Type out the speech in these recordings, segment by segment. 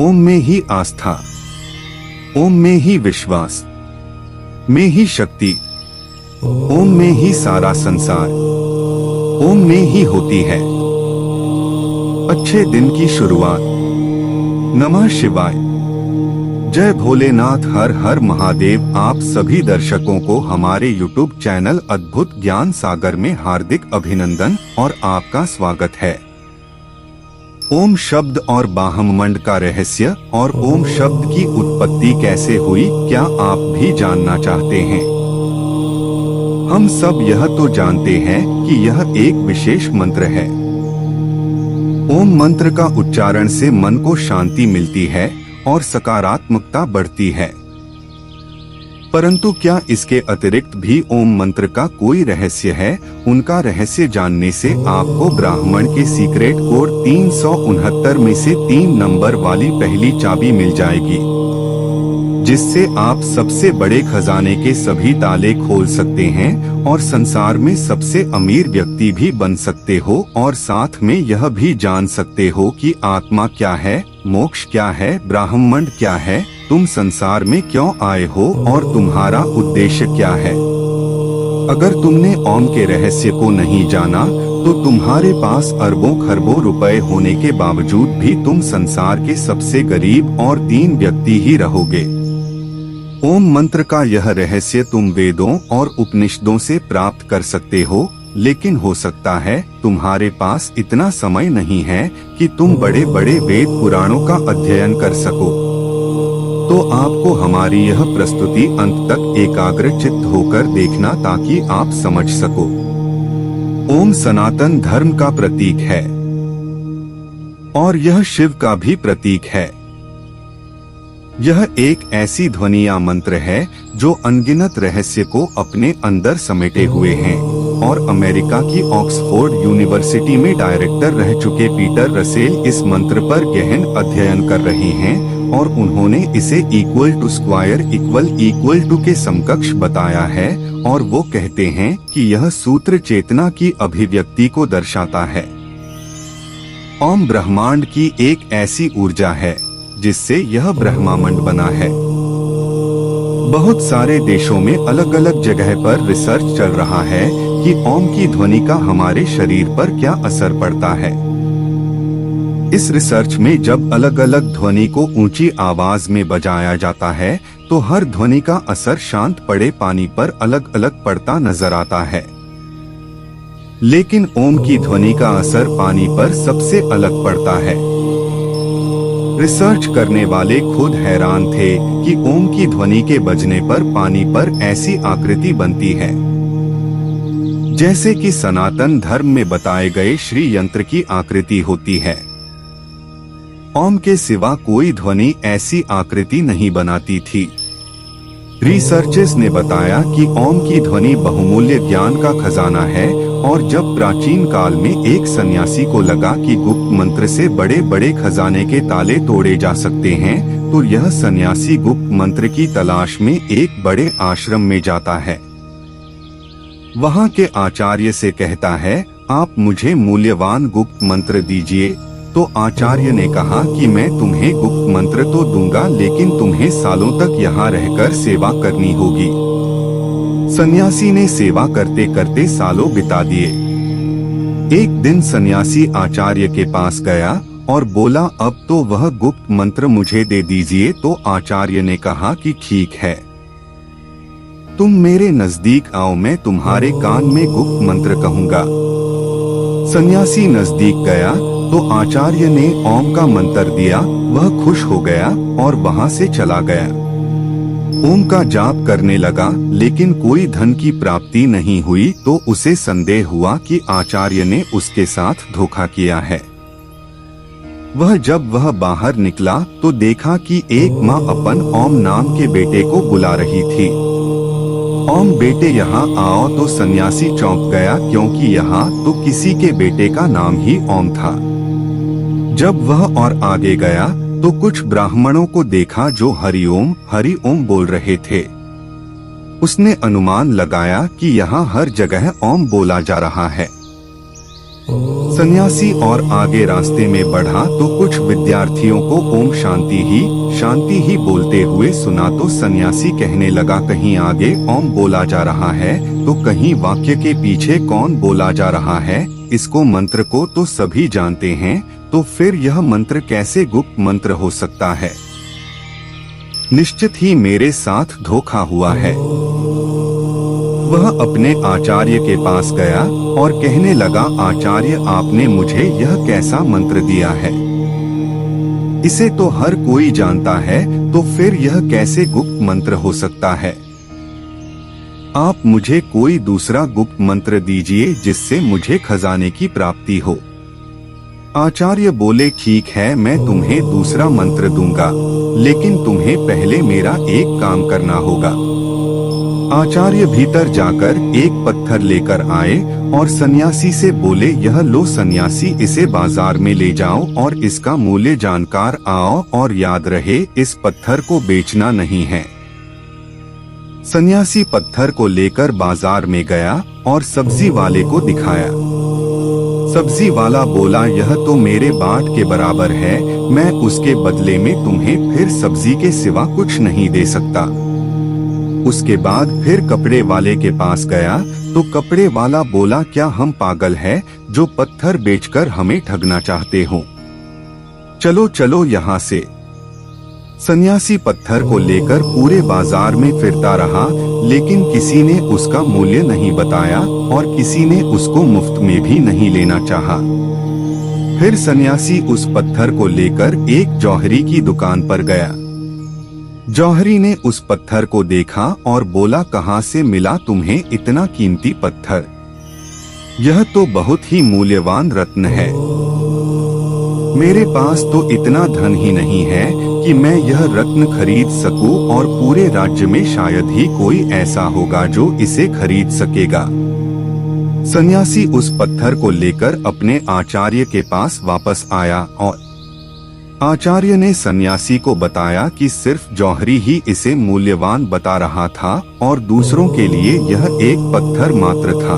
ओम में ही आस्था, ओम में ही विश्वास, में ही शक्ति, ओम में ही सारा संसार, ओम में ही होती है। अच्छे दिन की शुरुआत। नमः शिवाय। जय भोलेनाथ। हर हर महादेव। आप सभी दर्शकों को हमारे YouTube चैनल अद्भुत ज्ञान सागर में हार्दिक अभिनंदन और आपका स्वागत है। ओम शब्द और ब्रह्मांड का रहस्य और ओम शब्द की उत्पत्ति कैसे हुई, क्या आप भी जानना चाहते हैं? हम सब यह तो जानते हैं कि यह एक विशेष मंत्र है। ओम मंत्र का उच्चारण से मन को शांति मिलती है और सकारात्मकता बढ़ती है। परंतु क्या इसके अतिरिक्त भी ओम मंत्र का कोई रहस्य है? उनका रहस्य जानने से आपको ब्राह्मण के सीक्रेट कोड 369 में से 3 नंबर वाली पहली चाबी मिल जाएगी, जिससे आप सबसे बड़े खजाने के सभी ताले खोल सकते हैं और संसार में सबसे अमीर व्यक्ति भी बन सकते हो। और साथ में यह भी जान सकते हो कि आत्मा क्या है, मोक्ष क्या है, ब्रह्मांड क्या है, तुम संसार में क्यों आए हो और तुम्हारा उद्देश्य क्या है। अगर तुमने ओम के रहस्य को नहीं जाना तो तुम्हारे पास अरबों खरबों रुपए होने के बावजूद भी तुम संसार के सबसे गरीब और दीन व्यक्ति ही रहोगे। ओम मंत्र का यह रहस्य तुम वेदों और उपनिषदों से प्राप्त कर सकते हो, लेकिन हो सकता है तुम्हारे पास इतना समय नहीं है कि तुम बड़े बड़े वेद पुराणों का अध्ययन कर सको। तो आपको हमारी यह प्रस्तुति अंत तक एकाग्रचित्त होकर देखना ताकि आप समझ सको। ओम सनातन धर्म का प्रतीक है और यह शिव का भी प्रतीक है। यह एक ऐसी ध्वनि या मंत्र है जो अनगिनत रहस्य को अपने अंदर समेटे हुए हैं और अमेरिका की ऑक्सफोर्ड यूनिवर्सिटी में डायरेक्टर रह चुके पीटर रसेल इस मंत्र पर गहन अध्ययन कर रहे हैं और उन्होंने इसे equal to square equal to के समकक्ष बताया है। और वो कहते हैं कि यह सूत्र चेतना की अभिव्यक्ति को दर्शाता है। ओम ब्रह्मांड की एक ऐसी ऊर्जा है जिससे यह ब्रह्मांड बना है। बहुत सारे देशों में अलग अलग जगह पर रिसर्च चल रहा है कि ओम की ध्वनि का हमारे शरीर पर क्या असर पड़ता है। इस रिसर्च में जब अलग अलग ध्वनि को ऊंची आवाज में बजाया जाता है तो हर ध्वनि का असर शांत पड़े पानी पर अलग अलग पड़ता नजर आता है, लेकिन ओम की ध्वनि का असर पानी पर सबसे अलग पड़ता है। रिसर्च करने वाले खुद हैरान थे कि ओम की ध्वनि के बजने पर पानी पर ऐसी आकृति बनती है जैसे कि सनातन धर्म में बताए गए श्री यंत्र की आकृति होती है। ओम के सिवा कोई ध्वनि ऐसी आकृति नहीं बनाती थी। रिसर्चर्स ने बताया कि ओम की ध्वनि बहुमूल्य ज्ञान का खजाना है और जब प्राचीन काल में एक सन्यासी को लगा कि गुप्त मंत्र से बड़े बड़े खजाने के ताले तोड़े जा सकते हैं तो यह सन्यासी गुप्त मंत्र की तलाश में एक बड़े आश्रम में जाता है। वहाँ के आचार्य से कहता है, आप मुझे मूल्यवान गुप्त मंत्र दीजिए। तो आचार्य ने कहा कि मैं तुम्हें गुप्त मंत्र तो दूंगा, लेकिन तुम्हें सालों तक यहाँ रहकर सेवा करनी होगी। सन्यासी ने सेवा करते करते सालों बिता दिए। एक दिन सन्यासी आचार्य के पास गया और बोला, अब तो वह गुप्त मंत्र मुझे दे दीजिए। तो आचार्य ने कहा कि ठीक है, तुम मेरे नजदीक आओ, मैं तुम्हारे कान में गुप्त मंत्र कहूँगा। सन्यासी नजदीक गया तो आचार्य ने ओम का मंत्र दिया। वह खुश हो गया और वहां से चला गया। ओम का जाप करने लगा, लेकिन कोई धन की प्राप्ति नहीं हुई। तो उसे संदेह हुआ कि आचार्य ने उसके साथ धोखा किया है। जब वह बाहर निकला तो देखा कि एक माँ अपन ओम नाम के बेटे को बुला रही थी। ओम बेटे यहाँ आओ। तो सन्यासी चौंक गया, क्योंकि यहाँ तो किसी के बेटे का नाम ही ओम था। जब वह और आगे गया तो कुछ ब्राह्मणों को देखा जो हरि ओम बोल रहे थे। उसने अनुमान लगाया कि यहाँ हर जगह ओम बोला जा रहा है। सन्यासी और आगे रास्ते में बढ़ा तो कुछ विद्यार्थियों को ओम शांति ही बोलते हुए सुना। तो सन्यासी कहने लगा, कहीं आगे ओम बोला जा रहा है तो कहीं वाक्य के पीछे कौन बोला जा रहा है। इसको मंत्र को तो सभी जानते हैं, तो फिर यह मंत्र कैसे गुप्त मंत्र हो सकता है। निश्चित ही मेरे साथ धोखा हुआ है। वह अपने आचार्य के पास गया और कहने लगा, आचार्य आपने मुझे यह कैसा मंत्र दिया है, इसे तो हर कोई जानता है, तो फिर यह कैसे गुप्त मंत्र हो सकता है। आप मुझे कोई दूसरा गुप्त मंत्र दीजिए जिससे मुझे खजाने की प्राप्ति हो। आचार्य बोले, ठीक है मैं तुम्हें दूसरा मंत्र दूंगा, लेकिन तुम्हें पहले मेरा एक काम करना होगा। आचार्य भीतर जाकर एक पत्थर लेकर आए और सन्यासी से बोले, यह लो सन्यासी, इसे बाजार में ले जाओ और इसका मूल्य जानकर आओ, और याद रहे इस पत्थर को बेचना नहीं है। सन्यासी पत्थर को लेकर बाजार में गया और सब्जी वाले को दिखाया। सब्जी वाला बोला, यह तो मेरे बाट के बराबर है, मैं उसके बदले में तुम्हें फिर सब्जी के सिवा कुछ नहीं दे सकता। उसके बाद फिर कपड़े वाले के पास गया तो कपड़े वाला बोला, क्या हम पागल हैं जो पत्थर बेचकर हमें ठगना चाहते हो, चलो चलो यहाँ से। सन्यासी पत्थर को लेकर पूरे बाजार में फिरता रहा, लेकिन किसी ने उसका मूल्य नहीं बताया और किसी ने उसको मुफ्त में भी नहीं लेना चाहा। फिर सन्यासी उस पत्थर को लेकर एक जौहरी की दुकान पर गया। जौहरी ने उस पत्थर को देखा और बोला, कहाँ से मिला तुम्हें इतना कीमती पत्थर, यह तो बहुत ही मूल्यवान रत्न है। मेरे पास तो इतना धन ही नहीं है कि मैं यह रत्न खरीद सकूं, और पूरे राज्य में शायद ही कोई ऐसा होगा जो इसे खरीद सकेगा। सन्यासी उस पत्थर को लेकर अपने आचार्य के पास वापस आया और आचार्य ने सन्यासी को बताया कि सिर्फ जौहरी ही इसे मूल्यवान बता रहा था और दूसरों के लिए यह एक पत्थर मात्र था।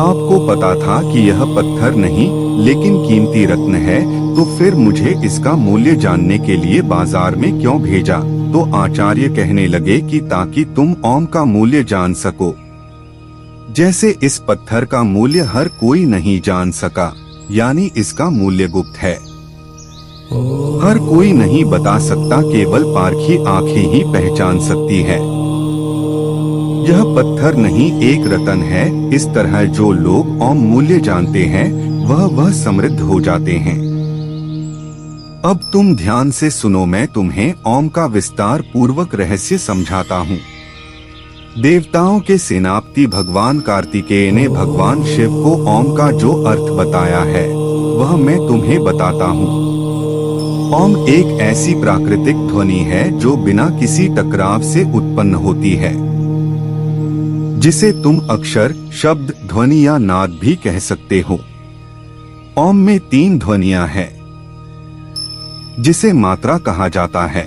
आपको पता था कि यह पत्थर नहीं लेकिन कीमती रत्न है, तो फिर मुझे इसका मूल्य जानने के लिए बाजार में क्यों भेजा। तो आचार्य कहने लगे कि ताकि तुम ओम का मूल्य जान सको। जैसे इस पत्थर का मूल्य हर कोई नहीं जान सका, यानी इसका मूल्य गुप्त है, हर कोई नहीं बता सकता, केवल पारखी आंखें ही पहचान सकती है। यह पत्थर नहीं एक रतन है। इस तरह जो लोग ओम मूल्य जानते हैं वह समृद्ध हो जाते हैं। अब तुम ध्यान से सुनो, मैं तुम्हें ओम का विस्तार पूर्वक रहस्य समझाता हूँ। देवताओं के सेनापति भगवान कार्तिकेय ने भगवान शिव को ओम का जो अर्थ बताया है वह मैं तुम्हें बताता हूँ। ओम एक ऐसी प्राकृतिक ध्वनि है जो बिना किसी टकराव से उत्पन्न होती है, जिसे तुम अक्षर, शब्द, ध्वनि या नाद भी कह सकते हो। ओम में 3 ध्वनियां हैं, जिसे मात्रा कहा जाता है।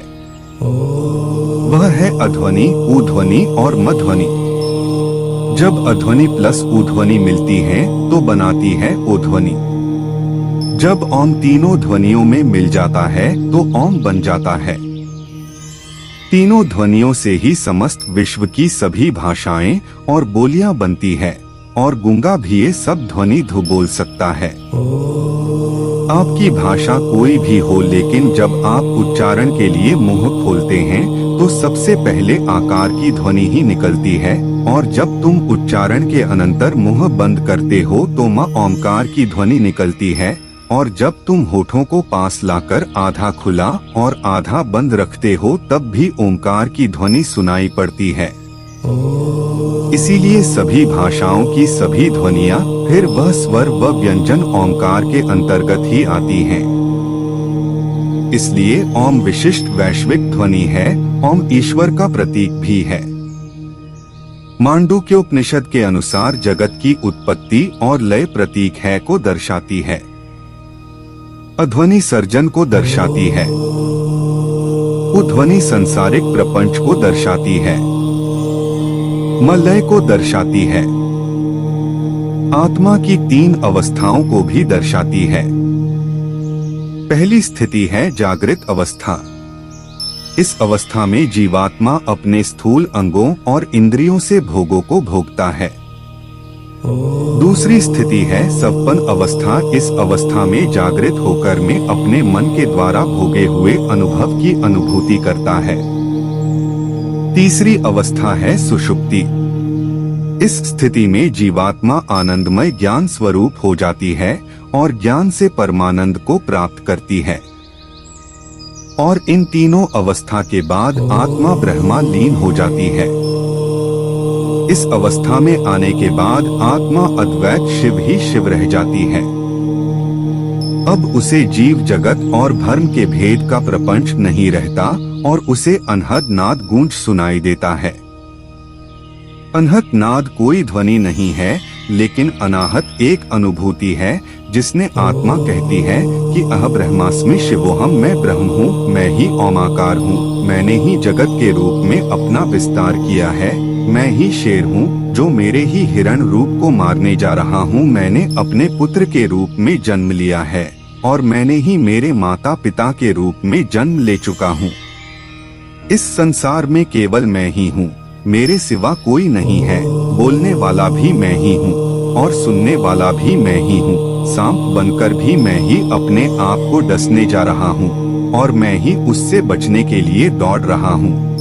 वह है अध्वनि, उध्वनि और मध्वनि। जब अध्वनि प्लस उध्वनि मिलती है तो बनाती है ओध्वनि। जब ओम तीनों ध्वनियों में मिल जाता है तो ओम बन जाता है। तीनों ध्वनियों से ही समस्त विश्व की सभी भाषाएं और बोलियां बनती है, और गूंगा भी ये सब ध्वनि धु बोल सकता है। आपकी भाषा कोई भी हो, लेकिन जब आप उच्चारण के लिए मुंह खोलते हैं तो सबसे पहले आकार की ध्वनि ही निकलती है, और जब तुम उच्चारण के अनंतर मुंह बंद करते हो तो म ओंकार की ध्वनि निकलती है, और जब तुम होठों को पास लाकर आधा खुला और आधा बंद रखते हो तब भी ओंकार की ध्वनि सुनाई पड़ती है। इसीलिए सभी भाषाओं की सभी ध्वनियाँ फिर वह स्वर व व्यंजन ओंकार के अंतर्गत ही आती हैं। इसलिए ओम विशिष्ट वैश्विक ध्वनि है। ओम ईश्वर का प्रतीक भी है। मांडूक्योपनिषद के अनुसार जगत की उत्पत्ति और लय प्रतीक है को दर्शाती है। अध्वनि सर्जन को दर्शाती है। उध्वनि संसारिक प्रपंच को दर्शाती है। मलय को दर्शाती है। आत्मा की 3 अवस्थाओं को भी दर्शाती है। पहली स्थिति है जागृत अवस्था। इस अवस्था में जीवात्मा अपने स्थूल अंगों और इंद्रियों से भोगों को भोगता है। दूसरी स्थिति है सपन अवस्था। इस अवस्था में जागृत होकर मैं अपने मन के द्वारा भोगे हुए अनुभव की अनुभूति करता है। तीसरी अवस्था है सुषुप्ति। इस स्थिति में जीवात्मा आनंदमय ज्ञान स्वरूप हो जाती है और ज्ञान से परमानंद को प्राप्त करती है। और इन तीनों अवस्था के बाद आत्मा ब्रह्मा लीन हो जाती है। इस अवस्था में आने के बाद आत्मा अद्वैत शिव ही शिव रह जाती है। अब उसे जीव जगत और भ्रम के भेद का प्रपंच नहीं रहता और उसे अनहद नाद गूंज सुनाई देता है। अनहत नाद कोई ध्वनि नहीं है, लेकिन अनाहत एक अनुभूति है जिसने आत्मा कहती है कि अह ब्रह्मास्मि शिवोहम, मैं ब्रह्म हूँ, मैं ही ओमाकार हूँ, मैंने ही जगत के रूप में अपना विस्तार किया है, मैं ही शेर हूँ जो मेरे ही हिरण रूप को मारने जा रहा हूँ, मैंने अपने पुत्र के रूप में जन्म लिया है और मैंने ही मेरे माता पिता के रूप में जन्म ले चुका हूँ। इस संसार में केवल मैं ही हूँ, मेरे सिवा कोई नहीं है, बोलने वाला भी मैं ही हूँ और सुनने वाला भी मैं ही हूँ, सांप बनकर भी मैं ही अपने आप को डसने जा रहा हूँ और मैं ही उससे बचने के लिए दौड़ रहा हूँ।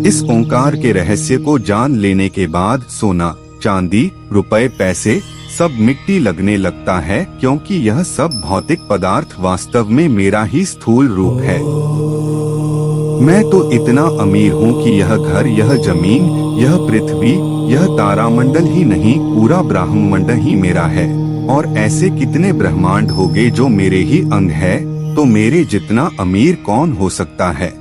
इस ओंकार के रहस्य को जान लेने के बाद सोना, चांदी, रुपए, पैसे सब मिट्टी लगने लगता है, क्योंकि यह सब भौतिक पदार्थ वास्तव में मेरा ही स्थूल रूप है। मैं तो इतना अमीर हूँ कि यह घर, यह जमीन, यह पृथ्वी, यह तारामंडल ही नहीं, पूरा ब्रह्मांड ही मेरा है। और ऐसे कितने ब्रह्मांड होंगे जो मेरे ही अंग है, तो मेरे जितना अमीर कौन हो सकता है।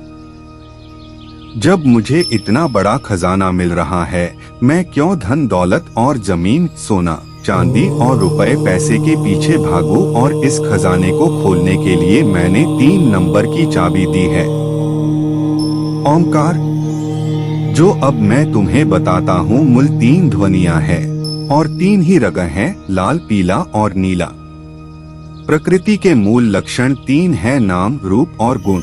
जब मुझे इतना बड़ा खजाना मिल रहा है, मैं क्यों धन दौलत और जमीन, सोना, चांदी और रुपए पैसे के पीछे भागूं। और इस खजाने को खोलने के लिए मैंने 3 नंबर की चाबी दी है, ओंकार, जो अब मैं तुम्हें बताता हूँ। मूल 3 ध्वनियाँ है और 3 ही रंग हैं, लाल, पीला और नीला। प्रकृति के मूल लक्षण 3 है, नाम, रूप और गुण।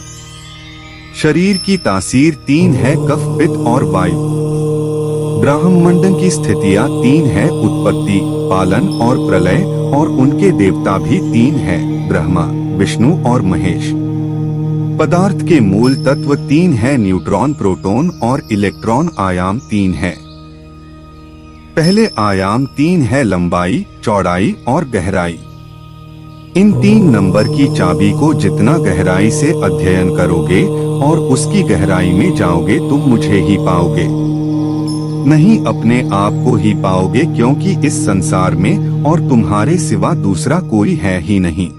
शरीर की तासीर 3 है, कफ, पित्त और वायु। ब्रह्मांड की स्थितियाँ 3 है, उत्पत्ति, पालन और प्रलय, और उनके देवता भी 3 है, ब्रह्मा, विष्णु और महेश। पदार्थ के मूल तत्व 3 है, न्यूट्रॉन, प्रोटॉन और इलेक्ट्रॉन। आयाम 3 है। पहले आयाम 3 है, लंबाई, चौड़ाई और गहराई। इन 3 नंबर की चाबी को जितना गहराई से अध्ययन करोगे और उसकी गहराई में जाओगे, तुम मुझे ही पाओगे, नहीं अपने आप को ही पाओगे, क्योंकि इस संसार में और तुम्हारे सिवा दूसरा कोई है ही नहीं।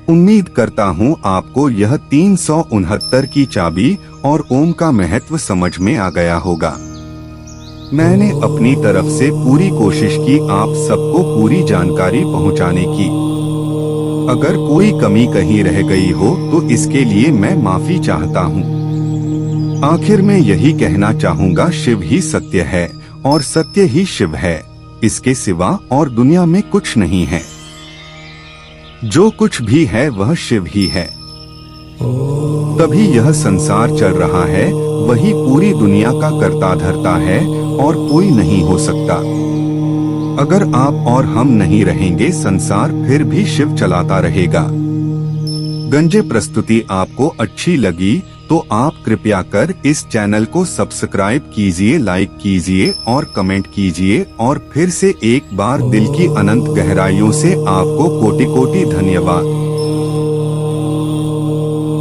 उम्मीद करता हूँ आपको यह 369 की चाबी और ओम का महत्व समझ में आ गया होगा। मैंने अपनी तरफ से पूरी कोशिश की आप सबको पूरी जानकारी पहुँचाने की। अगर कोई कमी कहीं रह गई हो तो इसके लिए मैं माफी चाहता हूँ। आखिर में यही कहना चाहूँगा, शिव ही सत्य है और सत्य ही शिव है, इसके सिवा और दुनिया में कुछ नहीं है। जो कुछ भी है वह शिव ही है, तभी यह संसार चल रहा है, वही पूरी दुनिया का कर्ता धर्ता है और कोई नहीं हो सकता। अगर आप और हम नहीं रहेंगे, संसार फिर भी शिव चलाता रहेगा। गंजे प्रस्तुति आपको अच्छी लगी तो आप कृपया कर इस चैनल को सब्सक्राइब कीजिए, लाइक कीजिए और कमेंट कीजिए। और फिर से एक बार दिल की अनंत गहराइयों से आपको कोटि कोटि धन्यवाद।